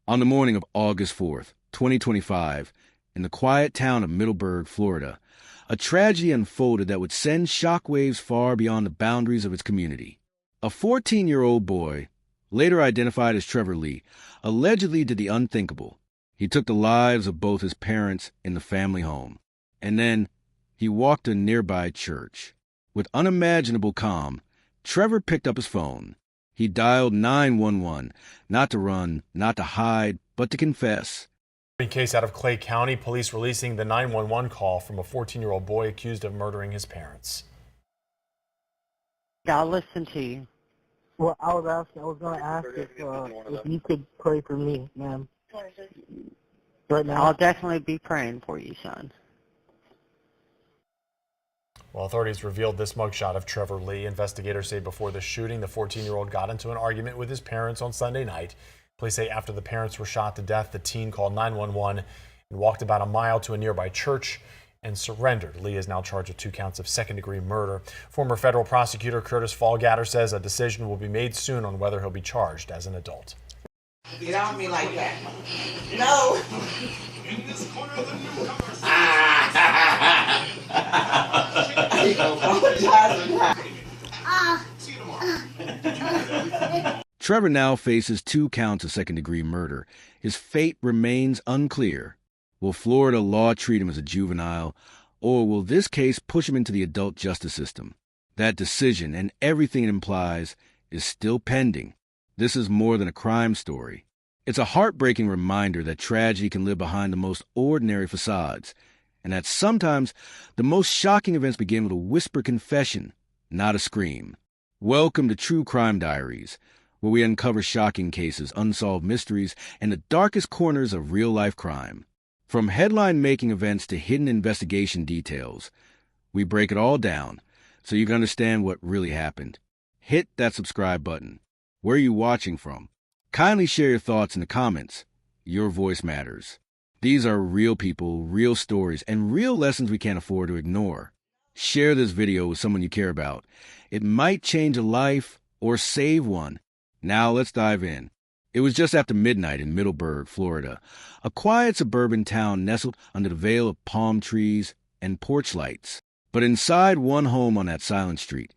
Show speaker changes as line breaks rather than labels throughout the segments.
On the morning of August 4th, 2025, in the quiet town of Middleburg, Florida, a tragedy unfolded that would send shockwaves far beyond the boundaries of its community. A 14-year-old boy, later identified as Trevor Lee, allegedly did the unthinkable. He took the lives of both his parents in the family home, and then he walked to a nearby church. With unimaginable calm, Trevor picked up his phone. He dialed 911, not to run, not to hide, but to confess.
Case out of Clay County, police releasing the 911 call from a 14-year-old boy accused of murdering his parents.
I'll listen to you.
Well, I was going to ask if you could pray for me, ma'am. Right now.
I'll definitely be praying for you, son.
Well, authorities revealed this mugshot of Trevor Lee. Investigators say before the shooting, the 14-year-old got into an argument with his parents on Sunday night. Police say after the parents were shot to death, the teen called 911 and walked about a mile to a nearby church and surrendered. Lee is now charged with 2 counts of second-degree murder. Former federal prosecutor Curtis Fallgatter says a decision will be made soon on whether he'll be charged as an adult.
Get on me like that. No.
Trevor now faces 2 counts of second-degree murder. His fate remains unclear. Will Florida law treat him as a juvenile, or will this case push him into the adult justice system? That decision, and everything it implies, is still pending. This is more than a crime story. It's a heartbreaking reminder that tragedy can live behind the most ordinary facades, and that sometimes the most shocking events begin with a whispered confession, not a scream. Welcome to True Crime Diaries, where we uncover shocking cases, unsolved mysteries, and the darkest corners of real-life crime. From headline-making events to hidden investigation details, we break it all down so you can understand what really happened. Hit that subscribe button. Where are you watching from? Kindly share your thoughts in the comments. Your voice matters. These are real people, real stories, and real lessons we can't afford to ignore. Share this video with someone you care about. It might change a life or save one. Now let's dive in. It was just after midnight in Middleburg, Florida, a quiet suburban town nestled under the veil of palm trees and porch lights. But inside one home on that silent street,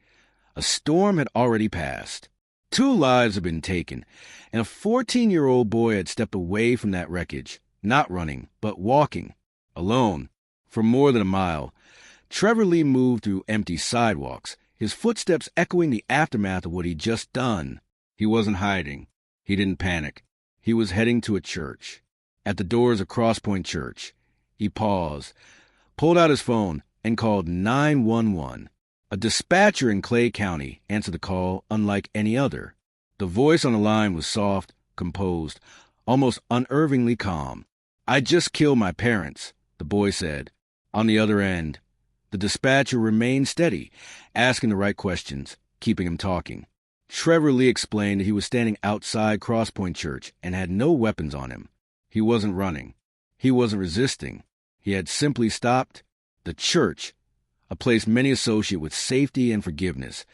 a storm had already passed. 2 lives had been taken, and a 14-year-old boy had stepped away from that wreckage, not running, but walking, alone, for more than a mile. Trevor Lee moved through empty sidewalks, his footsteps echoing the aftermath of what he'd just done. He wasn't hiding. He didn't panic. He was heading to a church. At the doors of Crosspoint Church, he paused, pulled out his phone, and called 911. A dispatcher in Clay County answered the call unlike any other. The voice on the line was soft, composed, almost unnervingly calm. "I just killed my parents," the boy said. On the other end, the dispatcher remained steady, asking the right questions, keeping him talking. Trevor Lee explained that he was standing outside Crosspoint Church and had no weapons on him. He wasn't running. He wasn't resisting. He had simply stopped. The church, a place many associate with safety and forgiveness,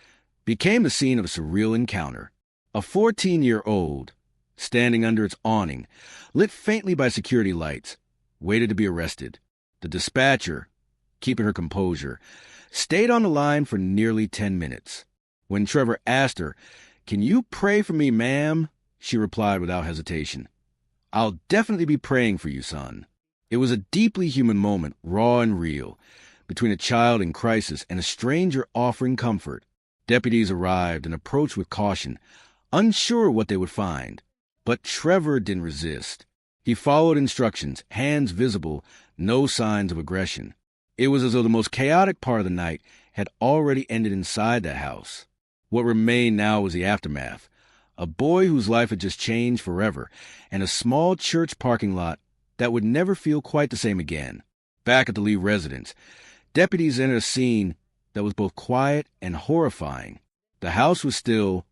became the scene of a surreal encounter. A 14-year-old, standing under its awning, lit faintly by security lights, waited to be arrested. The dispatcher, keeping her composure, stayed on the line for nearly 10 minutes. When Trevor asked her, "Can you pray for me, ma'am?" she replied without hesitation, "I'll definitely be praying for you, son." It was a deeply human moment, raw and real, between a child in crisis and a stranger offering comfort. Deputies arrived and approached with caution, unsure what they would find. But Trevor didn't resist. He followed instructions, hands visible, no signs of aggression. It was as though the most chaotic part of the night had already ended inside that house. What remained now was the aftermath. A boy whose life had just changed forever, and a small church parking lot that would never feel quite the same again. Back at the Lee residence, deputies entered a scene that was both quiet and horrifying. The house was still,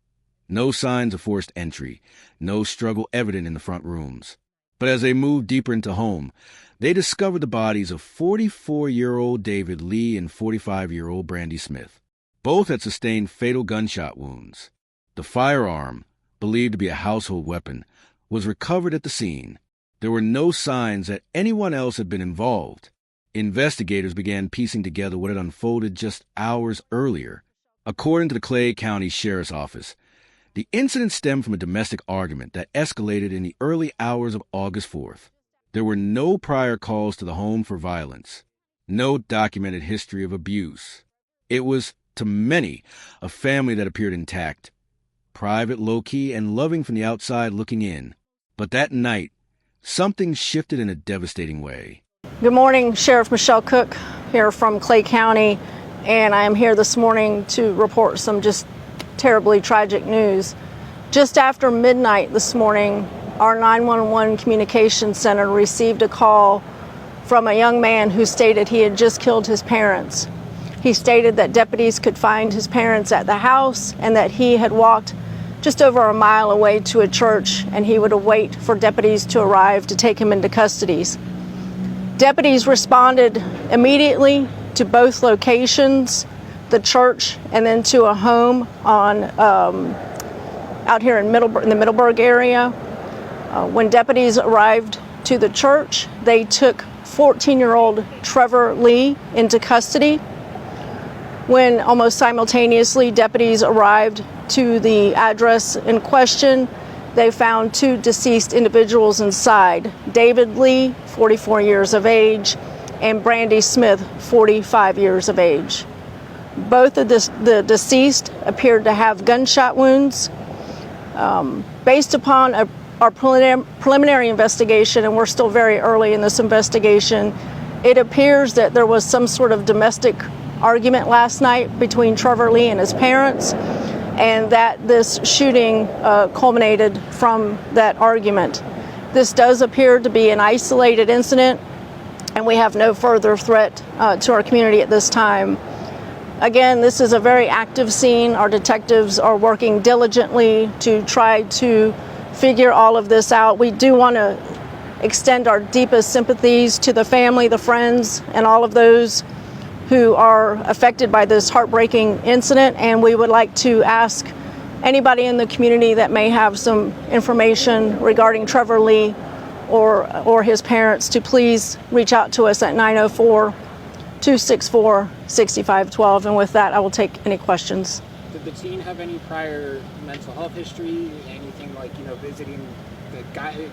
no signs of forced entry, no struggle evident in the front rooms. But as they moved deeper into home, they discovered the bodies of 44-year-old David Lee and 45-year-old Brandy Smith. Both had sustained fatal gunshot wounds. The firearm, believed to be a household weapon, was recovered at the scene. There were no signs that anyone else had been involved. Investigators began piecing together what had unfolded just hours earlier. According to the Clay County Sheriff's Office, the incident stemmed from a domestic argument that escalated in the early hours of August 4th. There were no prior calls to the home for violence, no documented history of abuse. It was, to many, a family that appeared intact, private, low-key, and loving from the outside looking in. But that night, something shifted in a devastating way.
Good morning, Sheriff Michelle Cook here from Clay County, and I am here this morning to report some just terribly tragic news. Just after midnight this morning, our 911 communications center received a call from a young man who stated he had just killed his parents. He stated that deputies could find his parents at the house and that he had walked just over a mile away to a church, and he would await for deputies to arrive to take him into custody. Deputies responded immediately to both locations, the church and then to a home on out here in the Middleburg area. When deputies arrived to the church, they took 14-year-old Trevor Lee into custody. When almost simultaneously deputies arrived to the address in question, they found two deceased individuals inside, David Lee, 44 years of age, and Brandy Smith, 45 years of age. Both of the deceased appeared to have gunshot wounds. Based upon our preliminary investigation, and we're still very early in this investigation, it appears that there was some sort of domestic argument last night between Trevor Lee and his parents, and that this shooting culminated from that argument. This does appear to be an isolated incident, and we have no further threat to our community at this time. Again, this is a very active scene. Our detectives are working diligently to try to figure all of this out. We do want to extend our deepest sympathies to the family, the friends, and all of those who are affected by this heartbreaking incident, and we would like to ask anybody in the community that may have some information regarding Trevor Lee or his parents to please reach out to us at 904-264-6512. And with that, I will take any questions.
Did the teen have any prior mental health history, anything like, visiting the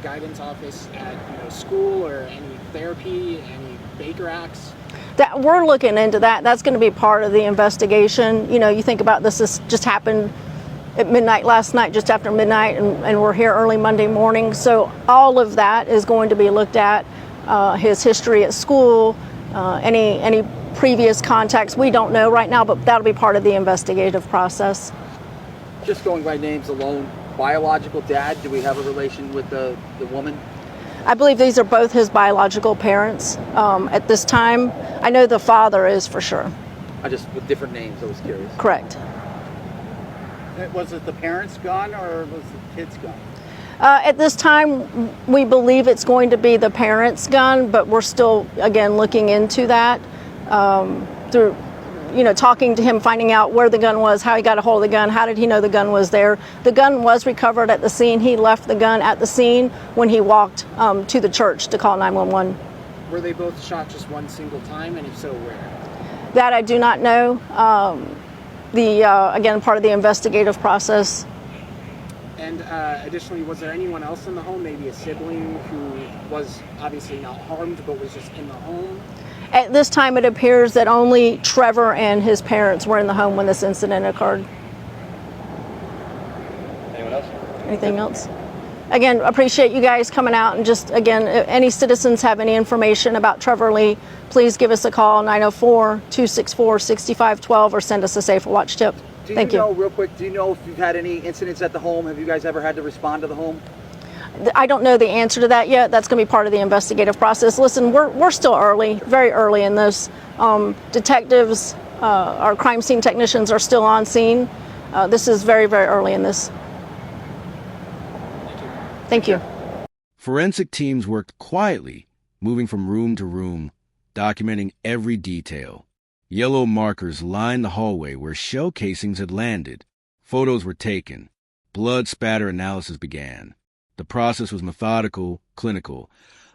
guidance office at, school, or any therapy, any Baker Acts?
That we're looking into that. That's going to be part of the investigation. You think about this just happened at midnight last night, just after midnight, and we're here early Monday morning. So all of that is going to be looked at. His history at school, any previous contacts, we don't know right now, but that'll be part of the investigative process.
Just going by names alone, biological dad, do we have a relation with the woman?
I believe these are both his biological parents at this time. I know the father is for sure.
With different names, I was curious.
Correct.
Was it the parents' gun or was the kid's gun?
At this time, we believe it's going to be the parents' gun, but we're still, again, looking into that through, talking to him, finding out where the gun was, how he got a hold of the gun, how did he know the gun was there. The gun was recovered at the scene. He left the gun at the scene when he walked to the church to call 911.
Were they both shot just one single time, and if so, where?
That I do not know. Again, part of the investigative process.
And additionally, was there anyone else in the home, maybe a sibling who was obviously not harmed but was just in the home?
At this time, it appears that only Trevor and his parents were in the home when this incident occurred.
Anyone else?
Anything else? Again, appreciate you guys coming out, and just, again, if any citizens have any information about Trevor Lee, please give us a call, 904-264-6512, or send us a Safer Watch tip. Thank you.
Real quick, do you know if you've had any incidents at the home? Have you guys ever had to respond to the home?
I don't know the answer to that yet. That's going to be part of the investigative process. Listen, we're still early, very early in this. Detectives, our crime scene technicians are still on scene. This is very, very early in this. Thank you.
Forensic teams worked quietly, moving from room to room, documenting every detail. Yellow markers lined the hallway where shell casings had landed. Photos were taken. Blood spatter analysis began. The process was methodical, clinical,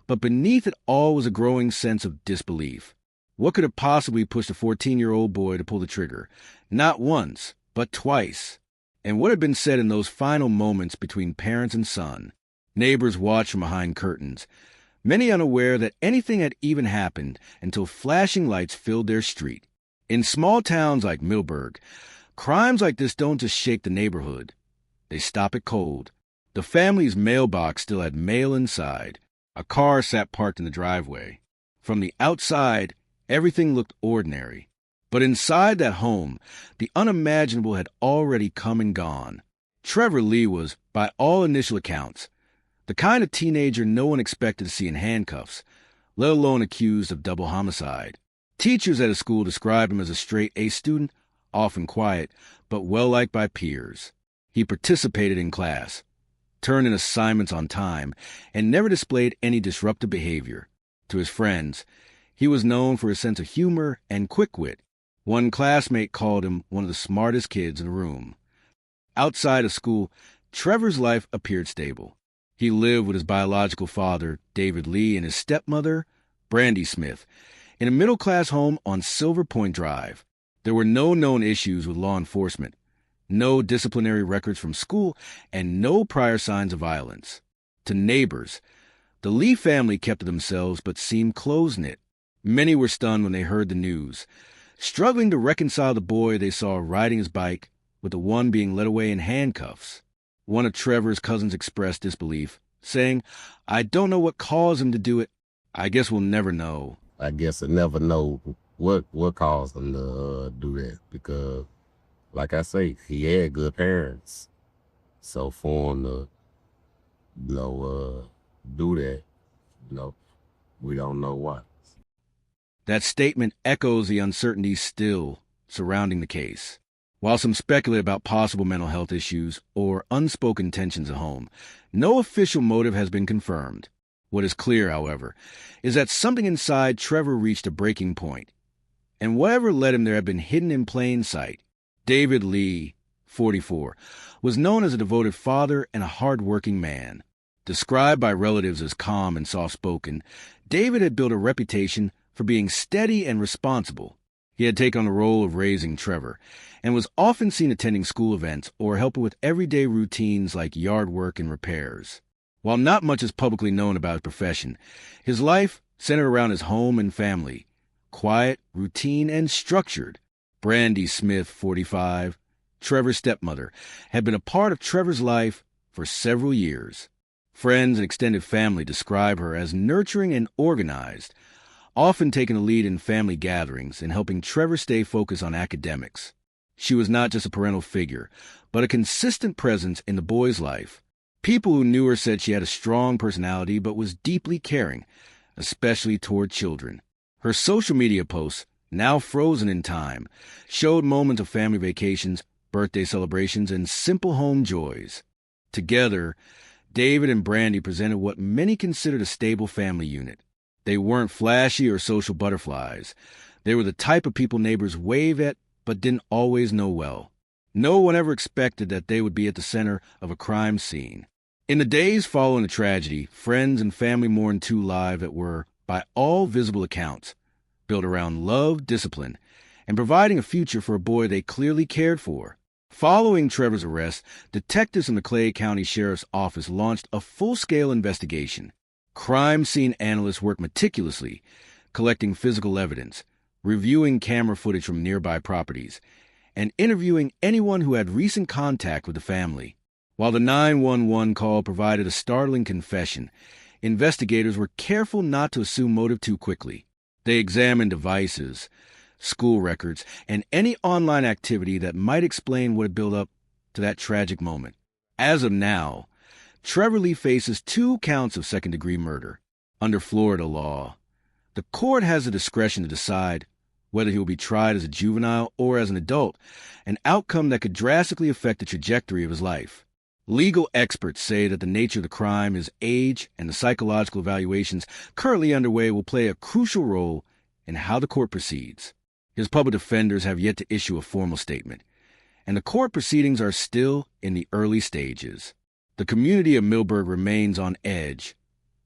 but beneath it all was a growing sense of disbelief. What could have possibly pushed a 14-year-old boy to pull the trigger? Not once, but twice. And what had been said in those final moments between parents and son? Neighbors watched from behind curtains, many unaware that anything had even happened until flashing lights filled their street. In small towns like Middleburg, crimes like this don't just shake the neighborhood. They stop it cold. The family's mailbox still had mail inside. A car sat parked in the driveway. From the outside, everything looked ordinary. But inside that home, the unimaginable had already come and gone. Trevor Lee was, by all initial accounts, the kind of teenager no one expected to see in handcuffs, let alone accused of double homicide. Teachers at his school described him as a straight A student, often quiet, but well-liked by peers. He participated in class, turned in assignments on time, and never displayed any disruptive behavior. To his friends, he was known for his sense of humor and quick wit. One classmate called him one of the smartest kids in the room. Outside of school, Trevor's life appeared stable. He lived with his biological father, David Lee, and his stepmother, Brandy Smith, in a middle-class home on Silver Point Drive. There were no known issues with law enforcement, no disciplinary records from school, and no prior signs of violence. To neighbors, the Lee family kept to themselves but seemed close-knit. Many were stunned when they heard the news, struggling to reconcile the boy they saw riding his bike with the one being led away in handcuffs. One of Trevor's cousins expressed disbelief, saying, "I don't know what caused him to do it. I guess we'll never know."
I guess I never know what caused him to do that, because, like I say, he had good parents. So for him to, do that, we don't know why.
That statement echoes the uncertainty still surrounding the case. While some speculate about possible mental health issues or unspoken tensions at home, no official motive has been confirmed. What is clear, however, is that something inside Trevor reached a breaking point, and whatever led him there had been hidden in plain sight. David Lee, 44, was known as a devoted father and a hard-working man. Described by relatives as calm and soft-spoken, David had built a reputation for being steady and responsible. He had taken on the role of raising Trevor, and was often seen attending school events or helping with everyday routines like yard work and repairs. While not much is publicly known about his profession, his life centered around his home and family, quiet, routine, and structured. Brandy Smith, 45, Trevor's stepmother, had been a part of Trevor's life for several years. Friends and extended family describe her as nurturing and organized, often taking the lead in family gatherings and helping Trevor stay focused on academics. She was not just a parental figure, but a consistent presence in the boy's life. People who knew her said she had a strong personality but was deeply caring, especially toward children. Her social media posts, now frozen in time, showed moments of family vacations, birthday celebrations, and simple home joys. Together, David and Brandy presented what many considered a stable family unit. They weren't flashy or social butterflies. They were the type of people neighbors wave at but didn't always know well. No one ever expected that they would be at the center of a crime scene. In the days following the tragedy, friends and family mourned two lives that were, by all visible accounts, built around love, discipline, and providing a future for a boy they clearly cared for. Following Trevor's arrest, detectives from the Clay County Sheriff's Office launched a full-scale investigation. Crime scene analysts worked meticulously, collecting physical evidence, reviewing camera footage from nearby properties, and interviewing anyone who had recent contact with the family. While the 911 call provided a startling confession, investigators were careful not to assume motive too quickly. They examined devices, school records, and any online activity that might explain what had built up to that tragic moment. As of now, Trevor Lee faces 2 counts of second-degree murder. Under Florida law, the court has the discretion to decide whether he will be tried as a juvenile or as an adult, an outcome that could drastically affect the trajectory of his life. Legal experts say that the nature of the crime, his age, and the psychological evaluations currently underway will play a crucial role in how the court proceeds. His public defenders have yet to issue a formal statement, and the court proceedings are still in the early stages. The community of Millburg remains on edge,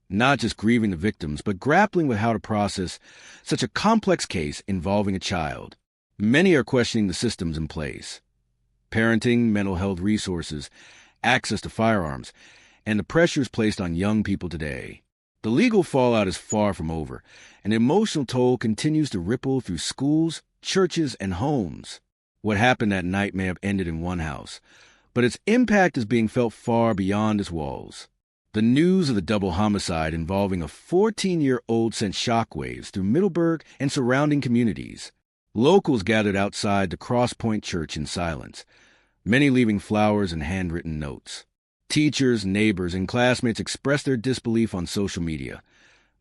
not just grieving the victims, but grappling with how to process such a complex case involving a child. Many are questioning the systems in place: parenting, mental health resources, access to firearms, and the pressures placed on young people today. The legal fallout is far from over, and the emotional toll continues to ripple through schools, churches, and homes. What happened that night may have ended in one house, but its impact is being felt far beyond its walls. The news of the double homicide involving a 14-year-old sent shockwaves through Middleburg and surrounding communities. Locals gathered outside the Cross Point Church in silence, many leaving flowers and handwritten notes. Teachers, neighbors, and classmates expressed their disbelief on social media,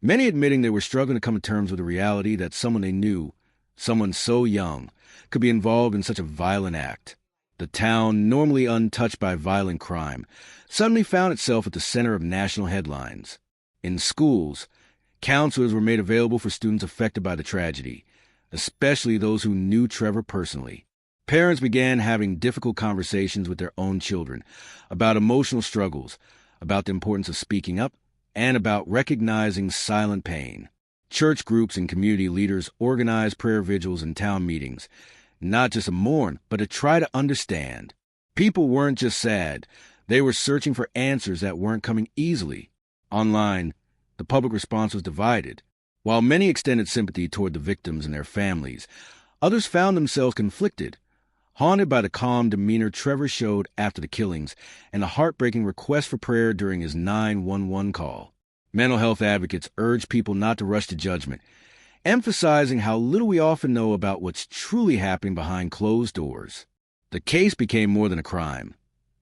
many admitting they were struggling to come to terms with the reality that someone they knew, someone so young, could be involved in such a violent act. The town, normally untouched by violent crime, suddenly found itself at the center of national headlines. In schools, counselors were made available for students affected by the tragedy, especially those who knew Trevor personally. Parents began having difficult conversations with their own children about emotional struggles, about the importance of speaking up, and about recognizing silent pain. Church groups and community leaders organized prayer vigils and town meetings, not just to mourn, but to try to understand. People weren't just sad. They were searching for answers that weren't coming easily. Online, the public response was divided. While many extended sympathy toward the victims and their families, others found themselves conflicted, haunted by the calm demeanor Trevor showed after the killings and the heartbreaking request for prayer during his 911 call. Mental health advocates urge people not to rush to judgment, emphasizing how little we often know about what's truly happening behind closed doors. The case became more than a crime.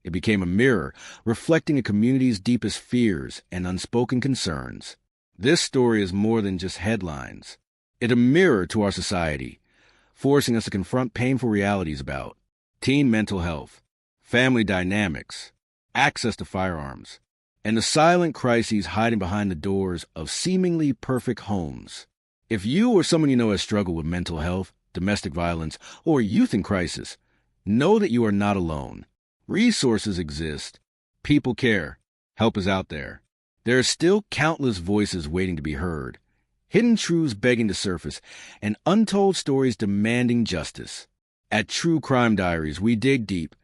It became a mirror, reflecting a community's deepest fears and unspoken concerns. This story is more than just headlines. It's a mirror to our society, forcing us to confront painful realities about teen mental health, family dynamics, access to firearms, and the silent crises hiding behind the doors of seemingly perfect homes. If you or someone you know has struggled with mental health, domestic violence, or youth in crisis, know that you are not alone. Resources exist. People care. Help is out there. There are still countless voices waiting to be heard, hidden truths begging to surface, and untold stories demanding justice. At True Crime Diaries, we dig deep,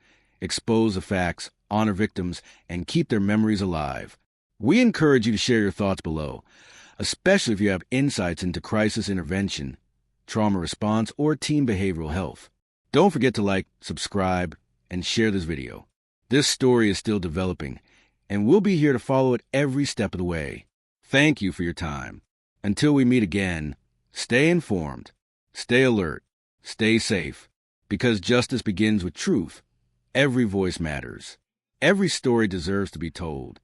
expose the facts, honor victims, and keep their memories alive. We encourage you to share your thoughts below, especially if you have insights into crisis intervention, trauma response, or teen behavioral health. Don't forget to like, subscribe, and share this video. This story is still developing, and we'll be here to follow it every step of the way. Thank you for your time. Until we meet again, stay informed, stay alert, stay safe, because justice begins with truth. Every voice matters. Every story deserves to be told.